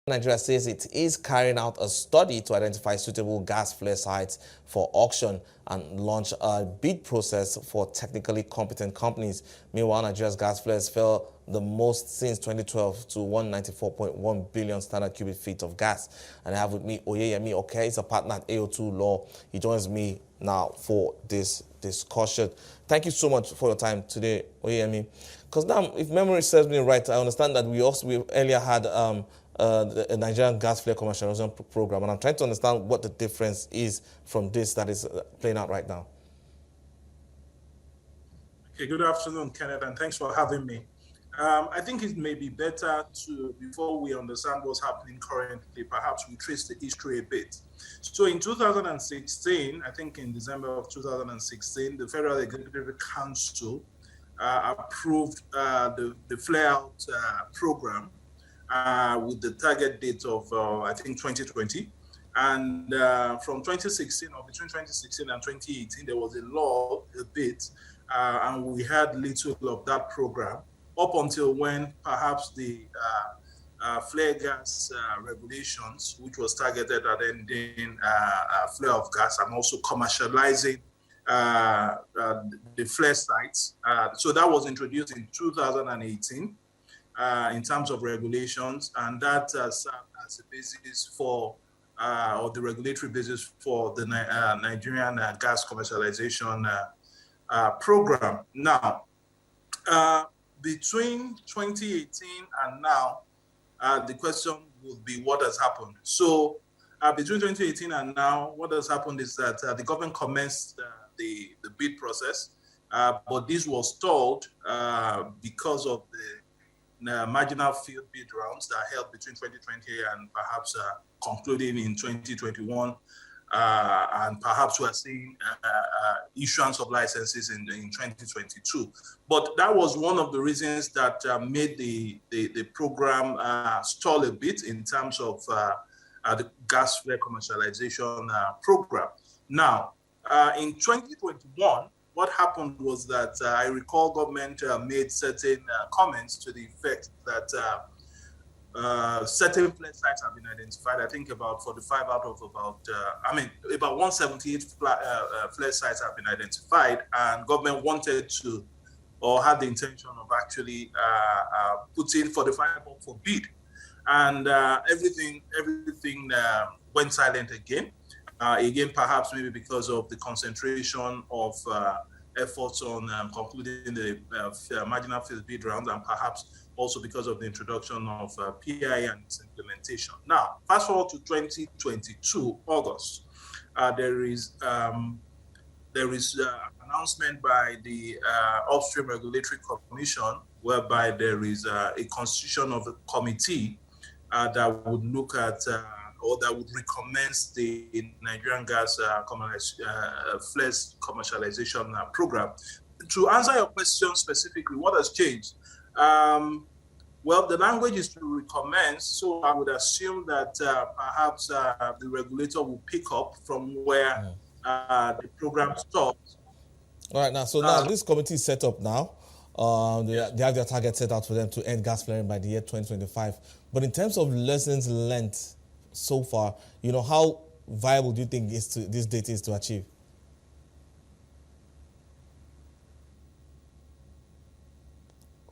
Nigeria says it is carrying out a study to identify suitable gas flare sites for auction and launch a bid process for technically competent companies. Meanwhile, Nigeria's gas flares fell the most since 2012 to 194.1 billion standard cubic feet of gas. And I have with me Oyeyemi, okay, he's a partner at AO2 Law. He joins me now for this discussion. Thank you so much for your time today, Oyeyemi. Because now, if memory serves me right, I understand that we earlier had the Nigerian gas flare commercialization program, and I'm trying to understand what the difference is from this that is playing out right now. Okay, good afternoon, Kenneth, and thanks for having me. I think it may be better to, before we understand what's happening currently, perhaps we trace the history a bit. So in 2016, I think in December of 2016, the Federal Executive Council approved the flare-out program with the target date of, I think, 2020. And from 2016, or between 2016 and 2018, there was a lull a bit, and we had little of that program up until when perhaps the flare gas regulations, which was targeted at ending flare of gas and also commercializing the flare sites. So that was introduced in 2018 in terms of regulations, and that served as a basis for, or the regulatory basis for the Nigerian gas commercialization program. Now, between 2018 and now, the question would be what has happened. So between 2018 and now, what has happened is that the government commenced the bid process, but this was stalled because of the marginal field bid rounds that held between 2020 and perhaps concluding in 2021. And perhaps we're seeing issuance of licenses in 2022. But that was one of the reasons that made the program stall a bit in terms of the gas flare commercialization program. Now, in 2021, what happened was that I recall government made certain comments to the effect that certain flare sites have been identified. I think about 45 out of about 178 flare sites have been identified, and government wanted to, or had the intention of actually putting 45 up for bid. And everything went silent again. Again, perhaps maybe because of the concentration of efforts on concluding the marginal field bid round, and perhaps also because of the introduction of PI and its implementation. Now, fast forward to 2022, August, there is announcement by the Upstream Regulatory Commission, whereby there is a constitution of a committee that would look at or that would recommence the Nigerian gas flares commercialization program. To answer your question specifically, what has changed? Well, the language is to recommence, so I would assume that perhaps the regulator will pick up from where the program stopped. All right, now, so now this committee is set up now. They have their target set out for them to end gas flaring by the year 2025. But in terms of lessons learned so far, how viable do you think this date is to achieve?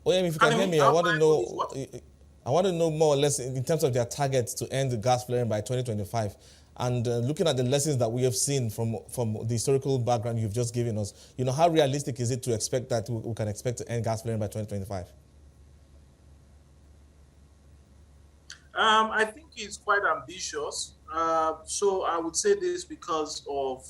Oyeyemi, if you can hear me, I want to know more or less in terms of their targets to end the gas flaring by 2025. And looking at the lessons that we have seen from the historical background you've just given us, how realistic is it to expect that we can expect to end gas flaring by 2025? I think it's quite ambitious. So I would say this because of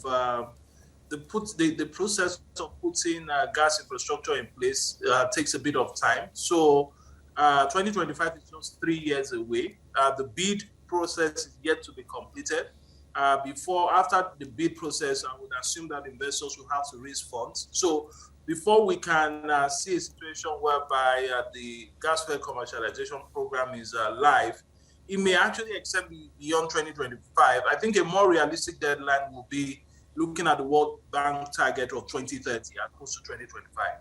the process of putting gas infrastructure in place takes a bit of time. So 2025 is just 3 years away. The bid process is yet to be completed. After the bid process, I would assume that investors will have to raise funds. So before we can see a situation whereby the gas flare commercialization program is live, it may actually extend beyond 2025. I think a more realistic deadline will be looking at the World Bank target of 2030 as opposed to 2025.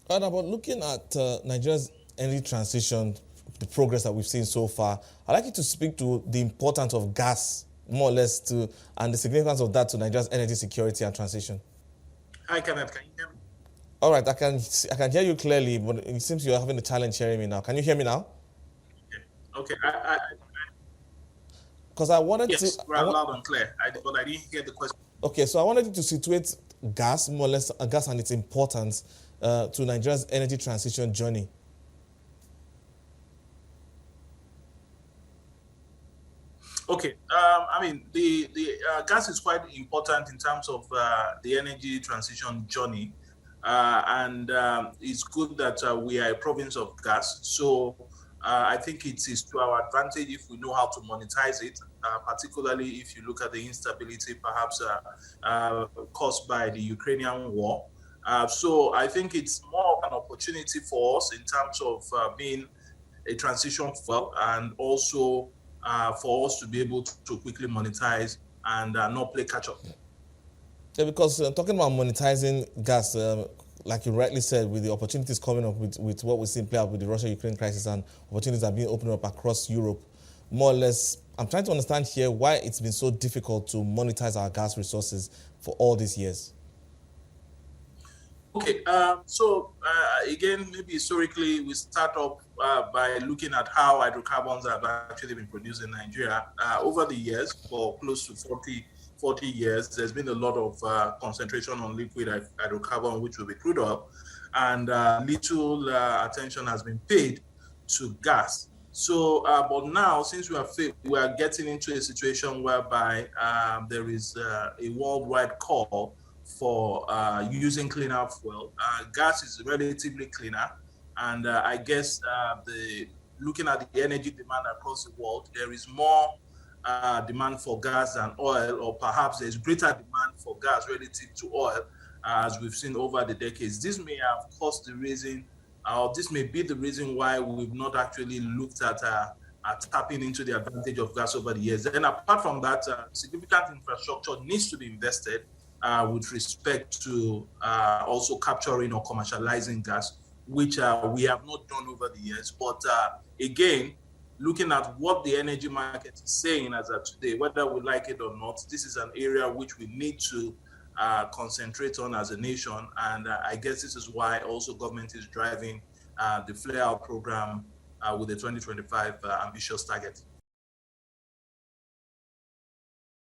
But looking at Nigeria's energy transition the progress that we've seen so far. I'd like you to speak to the importance of gas, more or less, and the significance of that to Nigeria's energy security and transition. Hi, Kenneth. Can you hear me? All right, I can hear you clearly, but it seems you're having a challenge hearing me now. Can you hear me now? Okay. Because I wanted yes, to. loud and clear. But I didn't get the question. Okay, so I wanted you to situate gas, more or less, gas and its importance to Nigeria's energy transition journey. Okay, I mean, the gas is quite important in terms of the energy transition journey, and it's good that we are a province of gas. So I think it is to our advantage if we know how to monetize it, particularly if you look at the instability perhaps caused by the Ukrainian war. So I think it's more of an opportunity for us in terms of being a transition fuel, and also for us to be able to quickly monetize and not play catch up. Yeah, because talking about monetizing gas, like you rightly said, with the opportunities coming up with what we see play out with the Russia-Ukraine crisis and opportunities that are being opened up across Europe, more or less, I'm trying to understand here why it's been so difficult to monetize our gas resources for all these years. Okay, so again, maybe historically, we start up by looking at how hydrocarbons have actually been produced in Nigeria. Over the years, for close to 40 years, there's been a lot of concentration on liquid hydrocarbon, which will be crude oil, and little attention has been paid to gas. So, but now, since we are getting into a situation whereby there is a worldwide call for using cleaner fuel, gas is relatively cleaner, and I guess looking at the energy demand across the world, there is more demand for gas than oil, or perhaps there's greater demand for gas relative to oil, as we've seen over the decades. This may have caused the reason, or this may be the reason why we've not actually looked at tapping into the advantage of gas over the years. And apart from that, significant infrastructure needs to be invested with respect to also capturing or commercializing gas, which we have not done over the years. But again, looking at what the energy market is saying as of today, whether we like it or not, this is an area which we need to concentrate on as a nation. And I guess this is why also government is driving the flare-out program with the 2025 ambitious target.